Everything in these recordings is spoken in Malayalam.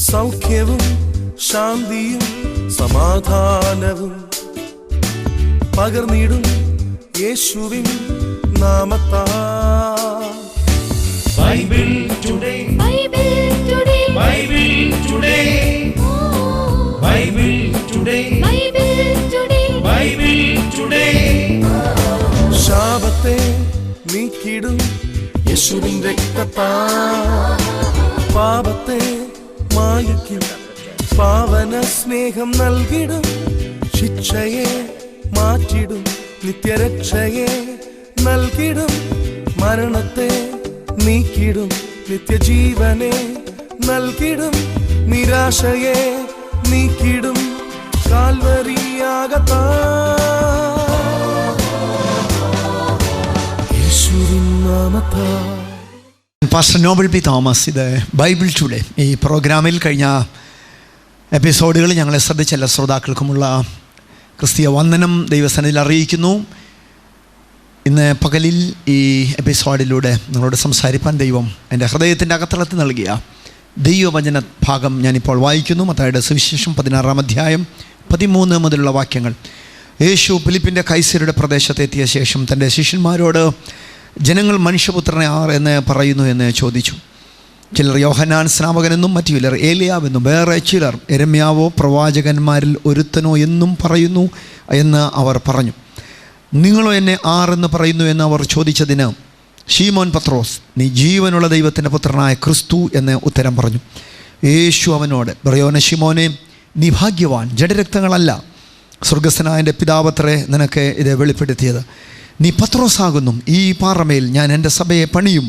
സൗഖ്യവും ശാന്തിയും സമാധാനവും പകർന്നിടും യേശുവിൻ നാമത്താൽ. Bible today, Bible today, Bible today, Bible today, Bible today, Bible today. ശാപത്തെ നീക്കിടും യേശുവിൻ രക്തത്താൽ. പാപത്തെ മായ്ക്കും പാവന സ്നേഹം നൽകിടും. ശിക്ഷയെ മാറ്റിടും നിത്യരക്ഷയെ നൽകിടും. മരണത്തെ നീക്കിടും നിത്യജീവനെ നൽകിടും. നിരാശയെ നീക്കിടും കാൽവരിയാകത്താ. യേശുവിൻ നാമത്താൽ. Pastor Noble P Thomas. ഇത് ബൈബിൾ ടുഡേ. ഈ പ്രോഗ്രാമിൽ കഴിഞ്ഞ എപ്പിസോഡുകൾ ഞങ്ങളെ ശ്രദ്ധിച്ച എല്ലാ ശ്രോതാക്കൾക്കുമുള്ള ക്രിസ്തീയ വന്ദനം ദൈവസന്നിധിയിൽ അറിയിക്കുന്നു. ഇന്ന് പകലിൽ ഈ എപ്പിസോഡിലൂടെ നിങ്ങളോട് സംസാരിപ്പാൻ ദൈവം എൻ്റെ ഹൃദയത്തിൻ്റെ അകത്തളത്തിൽ നൽകിയ ദൈവവചന ഭാഗം ഞാനിപ്പോൾ വായിക്കുന്നു. മത്തായിയുടെ സുവിശേഷം 16-ാം അധ്യായം 13 മുതലുള്ള വാക്യങ്ങൾ. യേശു ഫിലിപ്പിൻ്റെ കൈസരുടെ പ്രദേശത്തെത്തിയ ശേഷം തൻ്റെ ശിഷ്യന്മാരോട് ജനങ്ങൾ മനുഷ്യപുത്രനെ ആർ എന്ന് പറയുന്നു എന്ന് ചോദിച്ചു. ചിലർ യോഹന്നാൻ സ്നാപകനെന്നും മറ്റു ചിലർ ഏലിയാവെന്നും വേറെ ചിലർ യെരമ്യാവോ പ്രവാചകന്മാരിൽ ഒരുത്തനോ എന്നും പറയുന്നു എന്ന് അവർ പറഞ്ഞു. നിങ്ങളോ എന്നെ ആർ എന്ന് പറയുന്നു എന്ന് അവർ ചോദിച്ചതിന് ശീമോൻ പത്രോസ്, നീ ജീവനുള്ള ദൈവത്തിൻ്റെ പുത്രനായ ക്രിസ്തു എന്ന് ഉത്തരം പറഞ്ഞു. യേശു അവനോട്, ബർയോന ശിമോനെ, നീ ഭാഗ്യവാൻ, ജഡരക്തങ്ങളല്ല സ്വർഗസ്ഥനായ എൻ്റെ പിതാവത്രേ നിനക്ക് ഇത് വെളിപ്പെടുത്തിയത്. നീ പത്രോസാകുന്നു. ഈ പാറമേൽ ഞാൻ എൻ്റെ സഭയെ പണിയും,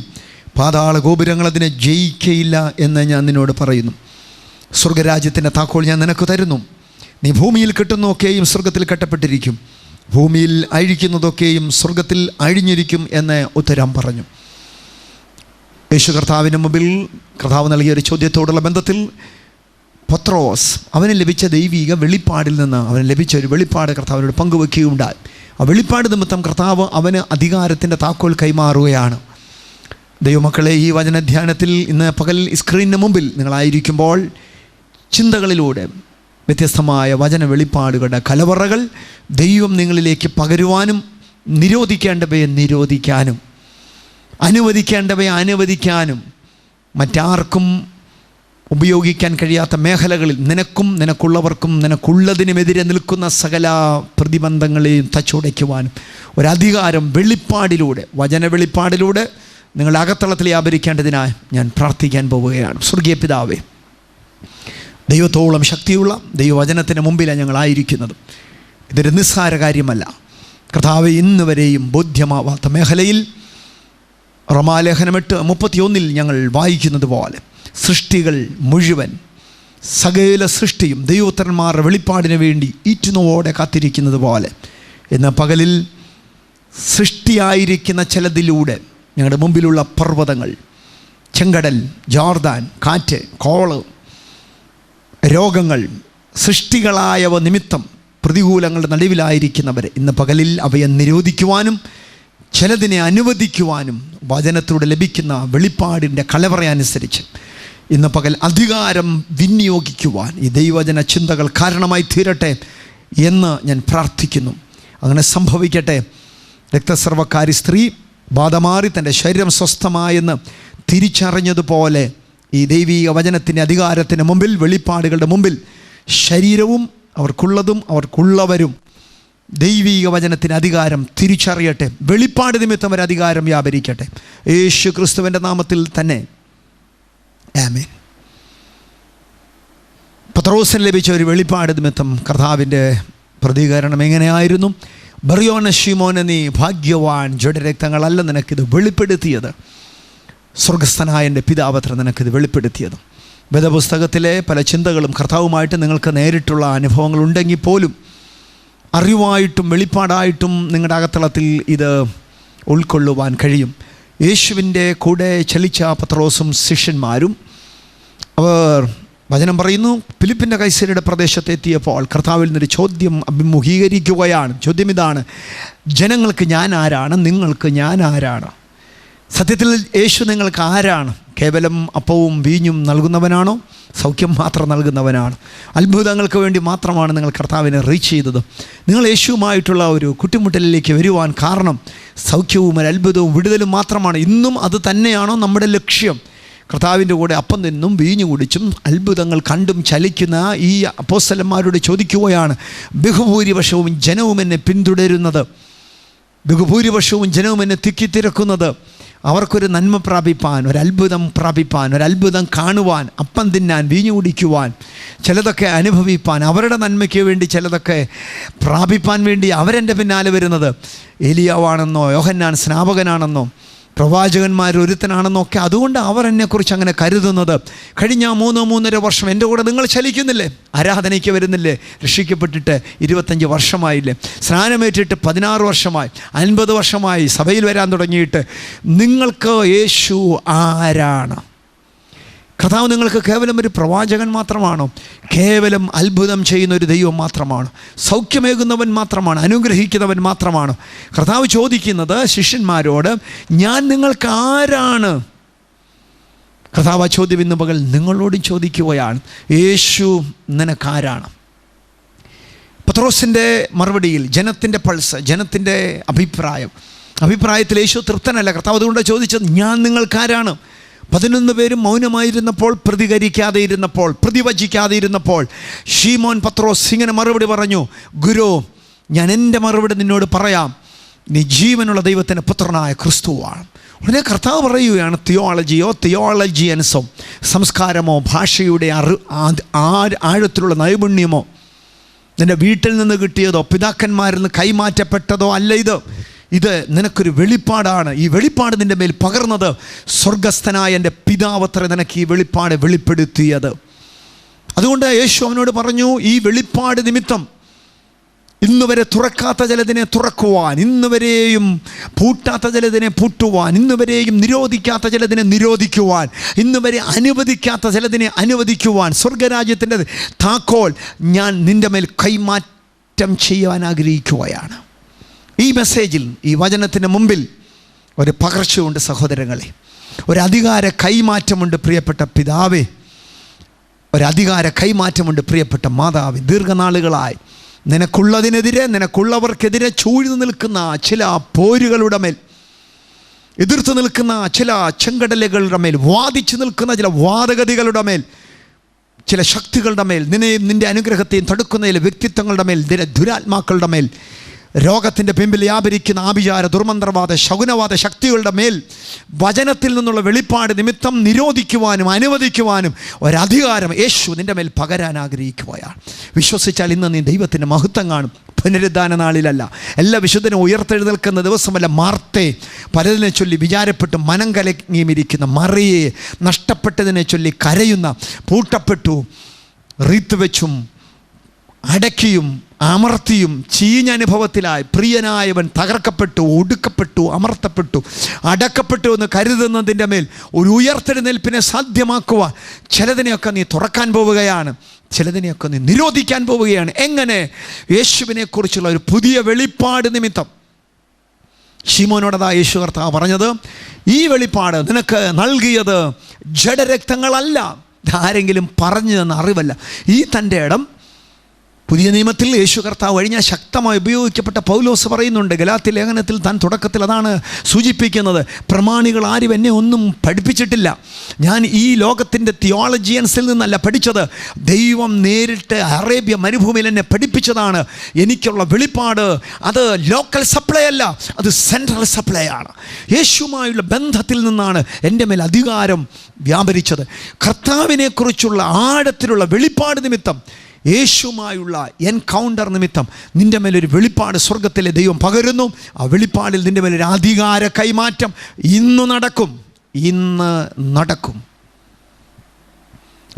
പാതാള ഗോപുരങ്ങൾ അതിനെ ജയിക്കയില്ല എന്ന് ഞാൻ നിന്നോട് പറയുന്നു. സ്വർഗരാജ്യത്തിൻ്റെ താക്കോൽ ഞാൻ നിനക്ക് തരുന്നു. നീ ഭൂമിയിൽ കെട്ടുന്നതൊക്കെയും സ്വർഗത്തിൽ കെട്ടപ്പെട്ടിരിക്കും, ഭൂമിയിൽ അഴിക്കുന്നതൊക്കെയും സ്വർഗത്തിൽ അഴിഞ്ഞിരിക്കും എന്ന് ഉത്തരം പറഞ്ഞു. യേശു കർത്താവിന് മുമ്പിൽ കർത്താവ് നൽകിയ ഒരു ചോദ്യത്തോടുള്ള ബന്ധത്തിൽ പത്രോസ് അവന് ലഭിച്ച ദൈവിക വെളിപ്പാടിൽ നിന്ന് അവന് ലഭിച്ച ഒരു വെളിപ്പാട് കർത്താവിനോട് പങ്കുവെക്കുകയുണ്ടായി. ആ വെളിപ്പാട് നിമിത്തം കർത്താവ് അവന് അധികാരത്തിൻ്റെ താക്കോൽ കൈമാറുകയാണ്. ദൈവമക്കളെ, ഈ വചനധ്യാനത്തിൽ ഇന്ന് പകൽ സ്ക്രീനിന് മുമ്പിൽ നിങ്ങളായിരിക്കുമ്പോൾ ചിന്തകളിലൂടെ വ്യത്യസ്തമായ വചന വെളിപ്പാടുകളുടെ കലവറകൾ ദൈവം നിങ്ങളിലേക്ക് പകരുവാനും നിരോധിക്കേണ്ടവയെ നിരോധിക്കാനും അനുവദിക്കേണ്ടവയെ അനുവദിക്കാനും മറ്റാർക്കും ഉപയോഗിക്കാൻ കഴിയാത്ത മേഖലകളിൽ നിനക്കും നിനക്കുള്ളവർക്കും നിനക്കുള്ളതിനുമെതിരെ നിൽക്കുന്ന സകല പ്രതിബന്ധങ്ങളെയും തച്ചുടയ്ക്കുവാനും ഒരധികാരം വെളിപ്പാടിലൂടെ, വചന വെളിപ്പാടിലൂടെ നിങ്ങളുടെ അകത്തളത്തിൽ വ്യാപരിക്കേണ്ടതിനായി ഞാൻ പ്രാർത്ഥിക്കാൻ പോവുകയാണ്. സ്വർഗീയ പിതാവേ, ദൈവത്തോളം ശക്തിയുള്ള ദൈവവചനത്തിന് മുമ്പിലാണ് ഞങ്ങളായിരിക്കുന്നത്. ഇതൊരു നിസ്സാര കാര്യമല്ല കർത്താവേ. ഇന്ന് വരെയും ബോധ്യമാവാത്ത മേഖലയിൽ റോമാലേഖനം 8:31 ഞങ്ങൾ വായിക്കുന്നത് പോലെ സൃഷ്ടികൾ മുഴുവൻ, സകല സൃഷ്ടിയും ദൈവോത്തരന്മാരുടെ വെളിപ്പാടിന് വേണ്ടി ഈറ്റുനോവോടെ കാത്തിരിക്കുന്നത് പോലെ ഇന്ന് പകലിൽ സൃഷ്ടിയായിരിക്കുന്ന ചിലതിലൂടെ ഞങ്ങളുടെ മുമ്പിലുള്ള പർവ്വതങ്ങൾ, ചെങ്കടൽ, ജോർദാൻ, കാറ്റ്, കോള്, രോഗങ്ങൾ, സൃഷ്ടികളായവ നിമിത്തം പ്രതികൂലങ്ങളുടെ നടുവിലായിരിക്കുന്നവരെ ഇന്ന് പകലിൽ അവയെ നിരോധിക്കുവാനും ചിലതിനെ അനുവദിക്കുവാനും വചനത്തിലൂടെ ലഭിക്കുന്ന വെളിപ്പാടിൻ്റെ കലവറയനുസരിച്ച് ഇന്ന് പകൽ അധികാരം വിനിയോഗിക്കുവാൻ ഈ ദൈവവചന ചിന്തകൾ കാരണമായി തീരട്ടെ എന്ന് ഞാൻ പ്രാർത്ഥിക്കുന്നു. അങ്ങനെ സംഭവിക്കട്ടെ. രക്തസ്രവക്കാരി സ്ത്രീ ബാധമാറി തൻ്റെ ശരീരം സ്വസ്ഥമായെന്ന് തിരിച്ചറിഞ്ഞതുപോലെ ഈ ദൈവീക വചനത്തിൻ്റെ അധികാരത്തിന് മുമ്പിൽ, വെളിപ്പാടുകളുടെ മുമ്പിൽ ശരീരവും അവർക്കുള്ളതും അവർക്കുള്ളവരും ദൈവീക വചനത്തിന് അധികാരം തിരിച്ചറിയട്ടെ. വെളിപ്പാട് നിമിത്തം ഒരു അധികാരം വ്യാപരിക്കട്ടെ. യേശു ക്രിസ്തുവിൻ്റെ നാമത്തിൽ തന്നെ ആമേൻ. പത്രോസിന് ലഭിച്ച ഒരു വെളിപ്പാട് നിമിത്തം കർത്താവിൻ്റെ പ്രതികരണം എങ്ങനെയായിരുന്നു? ബർയോന ശിമോനെ, നീ ഭാഗ്യവാൻ, ജഡരക്തങ്ങളല്ല നിനക്കിത് വെളിപ്പെടുത്തിയത്, സ്വർഗസ്ഥനായ എൻ്റെ പിതാവത്ര നിനക്കിത് വെളിപ്പെടുത്തിയത്. വേദപുസ്തകത്തിലെ പല ചിന്തകളും കർത്താവുമായിട്ട് നിങ്ങൾക്ക് നേരിട്ടുള്ള അനുഭവങ്ങളുണ്ടെങ്കിൽ പോലും അറിവായിട്ടും വെളിപ്പാടായിട്ടും നിങ്ങളുടെ അകത്തളത്തിൽ ഇത് ഉൾക്കൊള്ളുവാൻ കഴിയും. യേശുവിൻ്റെ കൂടെ ചലിച്ച പത്രോസും ശിഷ്യന്മാരും അവർ വചനം പറയുന്നു, ഫിലിപ്പിൻ്റെ കൈസരുടെ പ്രദേശത്തെത്തിയപ്പോൾ കർത്താവിൽ നിന്നൊരു ചോദ്യം അഭിമുഖീകരിക്കുകയാണ്. ചോദ്യം ഇതാണ്: ജനങ്ങൾക്ക് ഞാൻ ആരാണ്? നിങ്ങൾക്ക് ഞാൻ ആരാണ്? സത്യത്തിൽ യേശു നിങ്ങൾക്ക് ആരാണ്? കേവലം അപ്പവും വീഞ്ഞും നൽകുന്നവനാണോ? സൗഖ്യം മാത്രം നൽകുന്നവനാണ്? അത്ഭുതങ്ങൾക്ക് വേണ്ടി മാത്രമാണ് നിങ്ങൾ കർത്താവിനെ റീച്ച് ചെയ്തത്? നിങ്ങൾ യേശുവുമായിട്ടുള്ള ഒരു കൂട്ടിമുട്ടലിലേക്ക് വരുവാൻ കാരണം സൗഖ്യവും ഒരു അത്ഭുതവും വിടുതലും മാത്രമാണ്. ഇന്നും അത് തന്നെയാണോ നമ്മുടെ ലക്ഷ്യം? കർത്താവിൻ്റെ കൂടെ അപ്പം തിന്നും വീഞ്ഞു കുടിച്ചും അത്ഭുതങ്ങൾ കണ്ടും ചലിക്കുന്ന ഈ അപ്പോസ്തലന്മാരോട് ചോദിക്കുകയാണ്, ബഹുഭൂരിപക്ഷവും ജനവും എന്നെ പിന്തുടരുന്നത്, ബഹുഭൂരിപക്ഷവും ജനവും എന്നെ തിക്കിത്തിരക്കുന്നത്, അവർക്കൊരു നന്മ പ്രാപിപ്പാൻ, ഒരു അത്ഭുതം പ്രാപിപ്പാൻ, ഒരു അത്ഭുതം കാണുവാൻ, അപ്പം തിന്നാൻ, വീഞ്ഞു കുടിക്കുവാൻ, ചിലതൊക്കെ അനുഭവിപ്പാൻ, അവരുടെ നന്മയ്ക്ക് വേണ്ടി ചിലതൊക്കെ പ്രാപിപ്പാൻ വേണ്ടി അവരെൻ്റെ പിന്നാലെ വരുന്നത് ഏലിയാവാണെന്നോ യോഹന്നാൻ സ്നാപകനാണെന്നോ പ്രവാചകന്മാർ ഒരുത്തനാണെന്നൊക്കെ, അതുകൊണ്ട് അവർ എന്നെക്കുറിച്ച് അങ്ങനെ കരുതുന്നത്. കഴിഞ്ഞ 3-3.5 വർഷം എൻ്റെ കൂടെ നിങ്ങൾ ചലിക്കുന്നില്ലേ? ആരാധനയ്ക്ക് വരുന്നില്ലേ? രക്ഷിക്കപ്പെട്ടിട്ട് 25 വർഷമായില്ലേ? സ്നാനമേറ്റിട്ട് 16 വർഷമായി, 50 വർഷമായി സഭയിൽ വരാൻ തുടങ്ങിയിട്ട്. നിങ്ങൾക്ക് യേശു ആരാണ്? കർത്താവ് നിങ്ങൾക്ക് കേവലം ഒരു പ്രവാചകൻ മാത്രമാണോ? കേവലം അത്ഭുതം ചെയ്യുന്ന ഒരു ദൈവം മാത്രമാണോ? സൗഖ്യമേകുന്നവൻ മാത്രമാണ്? അനുഗ്രഹിക്കുന്നവൻ മാത്രമാണോ? കർത്താവ് ചോദിക്കുന്നത് ശിഷ്യന്മാരോട്, ഞാൻ നിങ്ങൾക്ക് ആരാണ്? കർത്താവ് ആ ചോദ്യം ഇന്ന് പകൽ നിങ്ങളോടും ചോദിക്കുകയാണ്. യേശു നിനക്കാരാണ്? പത്രോസിൻ്റെ മറുപടിയിൽ ജനത്തിൻ്റെ പൾസ്, ജനത്തിൻ്റെ അഭിപ്രായത്തിൽ യേശു തൃപ്തനല്ല. കർത്താവ് അതുകൊണ്ട് ചോദിച്ചത്, ഞാൻ നിങ്ങൾക്കാരാണ്? 11 പേരും മൗനമായിരുന്നപ്പോൾ, പ്രതികരിക്കാതെ ഇരുന്നപ്പോൾ, പ്രതിവചിക്കാതെ ഇരുന്നപ്പോൾ ശീമോൻ പത്രോസ് ഇങ്ങനെ മറുപടി പറഞ്ഞു, ഗുരു, ഞാൻ എൻ്റെ മറുപടി നിന്നോട് പറയാം, നീ ജീവനുള്ള ദൈവത്തിൻ്റെ പുത്രനായ ക്രിസ്തുവാണ്. ഉടനെ കർത്താവ് പറയുകയാണ്, തിയോളജിയൻസോ, സംസ്കാരമോ ഭാഷയുടെ ആഴത്തിലുള്ള നൈപുണ്യമോ നിൻ്റെ വീട്ടിൽ നിന്ന് കിട്ടിയതോ പിതാക്കന്മാരിൽ നിന്ന് കൈമാറ്റപ്പെട്ടതോ അല്ല ഇത് നിനക്കൊരു വെളിപ്പാടാണ്. ഈ വെളിപ്പാട് നിൻ്റെ മേൽ പകർന്നത് സ്വർഗസ്ഥനായ എൻ്റെ പിതാവത്ര നിനക്ക് ഈ വെളിപ്പാട് വെളിപ്പെടുത്തിയത്. അതുകൊണ്ട് യേശു അവനോട് പറഞ്ഞു, ഈ വെളിപ്പാട് നിമിത്തം ഇന്നുവരെ തുറക്കാത്ത ചിലതിനെ തുറക്കുവാൻ, ഇന്നുവരെയും പൂട്ടാത്ത ചിലതിനെ പൂട്ടുവാൻ, ഇന്നുവരെയും നിരോധിക്കാത്ത ചിലതിനെ നിരോധിക്കുവാൻ, ഇന്നുവരെ അനുവദിക്കാത്ത ചിലതിനെ അനുവദിക്കുവാൻ, സ്വർഗരാജ്യത്തിൻ്റെ താക്കോൽ ഞാൻ നിൻ്റെ മേൽ കൈമാറ്റം ചെയ്യാൻ ആഗ്രഹിക്കുകയാണ്. ഈ മെസ്സേജിൽ, ഈ വചനത്തിന് മുമ്പിൽ ഒരു പകർച്ചയുണ്ട് സഹോദരങ്ങളെ, ഒരു അധികാര കൈമാറ്റമുണ്ട് പ്രിയപ്പെട്ട പിതാവേ, ഒരു അധികാര കൈമാറ്റമുണ്ട് പ്രിയപ്പെട്ട മാതാവേ. ദീർഘനാളുകളായി നിനക്കുള്ളതിനെതിരെ, നിനക്കുള്ളവർക്കെതിരെ ചൂഴ്ന്നു നിൽക്കുന്ന ചില പോരുകളുടെ മേൽ, എതിർത്ത് നിൽക്കുന്ന ചില ചെങ്കടലുകളുടെ മേൽ, വാദിച്ചു നിൽക്കുന്ന ചില വാദഗതികളുടെ മേൽ, ചില ശക്തികളുടെ മേൽ, നിന്റെ അനുഗ്രഹത്തെയും തടുക്കുന്ന ചില വ്യക്തിത്വങ്ങളുടെ മേൽ, ദുരാത്മാക്കളുടെ മേൽ, രോഗത്തിൻ്റെ പിമ്പിൽ വ്യാപരിക്കുന്ന ആഭിചാര, ദുർമന്ത്രവാദ, ശകുനവാദ ശക്തികളുടെ മേൽ വചനത്തിൽ നിന്നുള്ള വെളിപ്പാട് നിമിത്തം നിരോധിക്കുവാനും അനുവദിക്കുവാനും ഒരധികാരം യേശു നിൻ്റെ മേൽ പകരാൻ ആഗ്രഹിക്കുകയാണ്. വിശ്വസിച്ചാൽ ഇന്ന് നീ ദൈവത്തിൻ്റെ മഹത്വം കാണും. പുനരുദ്ധാന നാളിലല്ല, എല്ലാ വിശുദ്ധനും ഉയർത്തെഴുന്നേൽക്കുന്ന ദിവസമല്ല, മാർത്തേ പലതിനെ ചൊല്ലി വിചാരപ്പെട്ട് മനം കലങ്ങിയിരിക്കുന്ന മറിയെ നഷ്ടപ്പെട്ടതിനെ ചൊല്ലി കരയുന്ന, പൂട്ടപ്പെട്ടു, റീത്ത് വെച്ചും അടക്കിയും അമർത്തിയും ചീഞ്ഞ അനുഭവത്തിലായി പ്രിയനായവൻ തകർക്കപ്പെട്ടു, ഒടുക്കപ്പെട്ടു, അമർത്തപ്പെട്ടു, അടക്കപ്പെട്ടു എന്ന് കരുതുന്നതിൻ്റെ മേൽ ഒരു ഉയർത്തെഴുന്നേൽപ്പിനെ സാധ്യമാക്കുവാൻ ചിലതിനെയൊക്കെ നീ തുറക്കാൻ പോവുകയാണ്, ചിലതിനെയൊക്കെ നീ നിരോധിക്കാൻ പോവുകയാണ്. എങ്ങനെ? യേശുവിനെക്കുറിച്ചുള്ള ഒരു പുതിയ വെളിപ്പാട് നിമിത്തം. ശീമോനോടതാ യേശു കർത്താവ് പറഞ്ഞത്, ഈ വെളിപ്പാട് നിനക്ക് നൽകിയത് ജഡരക്തങ്ങളല്ല, ആരെങ്കിലും പറഞ്ഞു തന്ന അറിവല്ല. ഈ തൻ്റെ ഇടം പുതിയ നിയമത്തിൽ യേശു കർത്താവ് കഴിഞ്ഞാൽ ശക്തമായി ഉപയോഗിക്കപ്പെട്ട പൗലോസ് പറയുന്നുണ്ട്. ഗലാത്യ ലേഖനത്തിൽ താൻ തുടക്കത്തിൽ അതാണ് സൂചിപ്പിക്കുന്നത്. പ്രമാണികൾ ആരും എന്നെ ഒന്നും പഠിപ്പിച്ചിട്ടില്ല, ഞാൻ ഈ ലോകത്തിൻ്റെ തിയോളജിയൻസിൽ നിന്നല്ല പഠിച്ചത്, ദൈവം നേരിട്ട് അറേബ്യ മരുഭൂമിയിൽ എന്നെ പഠിപ്പിച്ചതാണ്. എനിക്കുള്ള വെളിപ്പാട് അത് ലോക്കൽ സപ്ലൈ അല്ല, അത് സെൻട്രൽ സപ്ലൈ ആണ്. യേശുവുമായുള്ള ബന്ധത്തിൽ നിന്നാണ് എൻ്റെ മേൽ അധികാരം വ്യാപരിച്ചത്. കർത്താവിനെക്കുറിച്ചുള്ള ആഴത്തിലുള്ള വെളിപ്പാട് നിമിത്തം, യേശുവുമായുള്ള എൻകൗണ്ടർ നിമിത്തം നിൻ്റെ മേലൊരു വെളിപ്പാട് സ്വർഗത്തിലെ ദൈവം പകരുന്നു. ആ വെളിപ്പാടിൽ നിൻ്റെ മേലൊരു അധികാര കൈമാറ്റം ഇന്ന് നടക്കും.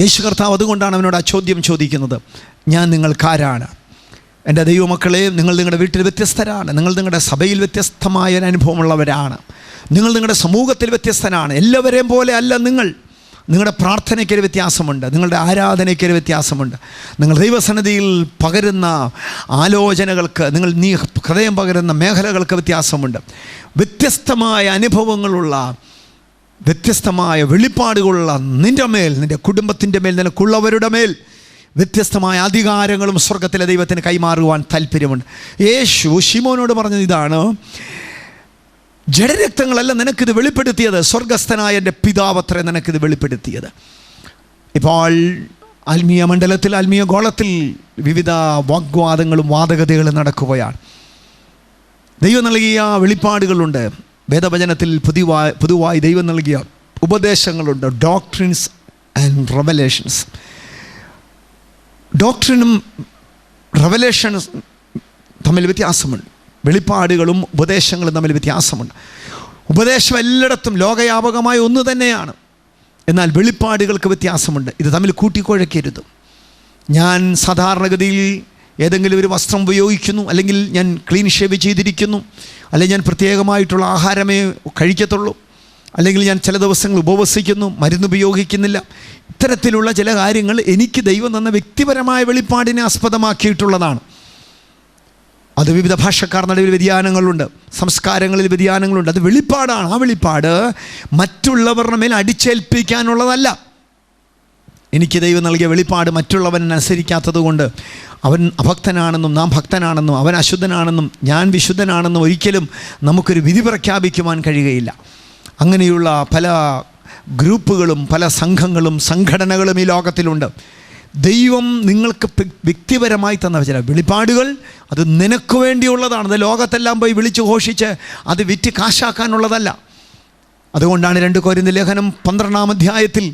യേശു കർത്താവ് അതുകൊണ്ടാണ് അവനോട് ആ ചോദ്യം ചോദിക്കുന്നത്, ഞാൻ നിങ്ങൾക്കാരാണ്? എൻ്റെ ദൈവമക്കളെ, നിങ്ങൾ നിങ്ങളുടെ വീട്ടിൽ വ്യത്യസ്തരാണ്, നിങ്ങൾ നിങ്ങളുടെ സഭയിൽ വ്യത്യസ്തമായ ഒരു അനുഭവമുള്ളവരാണ്, നിങ്ങൾ നിങ്ങളുടെ സമൂഹത്തിൽ വ്യത്യസ്തനാണ്. എല്ലാവരെയും പോലെ അല്ല നിങ്ങൾ. നിങ്ങളുടെ പ്രാർത്ഥനയ്ക്കൊരു വ്യത്യാസമുണ്ട്, നിങ്ങളുടെ ആരാധനയ്ക്കൊരു വ്യത്യാസമുണ്ട്, നിങ്ങൾ ദൈവസന്നിധിയിൽ പകരുന്ന ആലോചനകൾക്ക്, നിങ്ങൾ ഹൃദയം പകരുന്ന മേഖലകൾക്ക് വ്യത്യാസമുണ്ട്. വ്യത്യസ്തമായ അനുഭവങ്ങളുള്ള, വ്യത്യസ്തമായ വെളിപ്പാടുകളുള്ള നിൻ്റെ മേൽ, നിൻ്റെ കുടുംബത്തിൻ്റെ മേൽ, നിനക്കുള്ളവരുടെ മേൽ വ്യത്യസ്തമായ അധികാരങ്ങളും സ്വർഗത്തിലെ ദൈവത്തിന് കൈമാറുവാൻ താല്പര്യമുണ്ട്. യേശു ശിമോനോട് പറഞ്ഞത് ഇതാണ്: ജഡരക്തങ്ങളല്ല നിനക്കിത് വെളിപ്പെടുത്തിയത്, സ്വർഗസ്ഥനായ എൻ്റെ പിതാവത്രേ നിനക്കിത് വെളിപ്പെടുത്തിയത്. ഇപ്പോൾ ആത്മീയ മണ്ഡലത്തിൽ, ആത്മീയ ഗോളത്തിൽ വിവിധ വാഗ്വാദങ്ങളും വാദഗതികളും നടക്കുകയാണ്. ദൈവം നൽകിയ വെളിപ്പാടുകളുണ്ട്, വേദവചനത്തിൽ പൊതുവായി ദൈവം നൽകിയ ഉപദേശങ്ങളുണ്ട്. Doctrines and revelations. ഡോക്ട്രിനും റെവലേഷൻസ് തമ്മിൽ വ്യത്യാസമുണ്ട്. വെളിപ്പാടുകളും ഉപദേശങ്ങളും തമ്മിൽ വ്യത്യാസമുണ്ട്. ഉപദേശം എല്ലായിടത്തും ലോകയാപകമായ ഒന്ന് തന്നെയാണ്, എന്നാൽ വെളിപ്പാടുകൾക്ക് വ്യത്യാസമുണ്ട്. ഇത് തമ്മിൽ കൂട്ടിക്കുഴയ്ക്കരുത്. ഞാൻ സാധാരണഗതിയിൽ ഏതെങ്കിലും ഒരു വസ്ത്രം ഉപയോഗിക്കുന്നു, അല്ലെങ്കിൽ ഞാൻ ക്ലീൻ ഷേവ് ചെയ്തിരിക്കുന്നു, അല്ലെങ്കിൽ ഞാൻ പ്രത്യേകമായിട്ടുള്ള ആഹാരമേ കഴിക്കത്തുള്ളൂ, അല്ലെങ്കിൽ ഞാൻ ചില ദിവസങ്ങൾ ഉപവസിക്കുന്നു, മരുന്ന് ഉപയോഗിക്കുന്നില്ല. ഇത്തരത്തിലുള്ള ചില കാര്യങ്ങൾ എനിക്ക് ദൈവം തന്ന വ്യക്തിപരമായ വെളിപ്പാടിനെ ആസ്പദമാക്കിയിട്ടുള്ളതാണ്. അത് വിവിധ ഭാഷക്കാർ നടുവിൽ വ്യതിയാനങ്ങളുണ്ട്, സംസ്കാരങ്ങളിൽ വ്യതിയാനങ്ങളുണ്ട്. അത് വെളിപ്പാടാണ്. ആ വെളിപ്പാട് മറ്റുള്ളവരുടെ മേൽ അടിച്ചേൽപ്പിക്കാനുള്ളതല്ല. എനിക്ക് ദൈവം നൽകിയ വെളിപ്പാട് മറ്റുള്ളവൻ അനുസരിക്കാത്തത് കൊണ്ട് അവൻ അഭക്തനാണെന്നും നാം ഭക്തനാണെന്നും അവൻ അശുദ്ധനാണെന്നും ഞാൻ വിശുദ്ധനാണെന്നും ഒരിക്കലും നമുക്കൊരു വിധി പ്രഖ്യാപിക്കുവാൻ കഴിയുകയില്ല. അങ്ങനെയുള്ള പല ഗ്രൂപ്പുകളും പല സംഘങ്ങളും സംഘടനകളും ഈ ലോകത്തിലുണ്ട്. ദൈവം നിങ്ങൾക്ക് വ്യക്തിപരമായി തന്ന ചില വെളിപ്പാടുകൾ അത് നിനക്ക് വേണ്ടിയുള്ളതാണ്. അത് ലോകത്തെല്ലാം പോയി വിളിച്ചു ഘോഷിച്ച് അത് വിറ്റ് കാശാക്കാനുള്ളതല്ല. അതുകൊണ്ടാണ് 2 കൊരിന്ത്യർ ലേഖനം 12-ാം അധ്യായത്തിൽ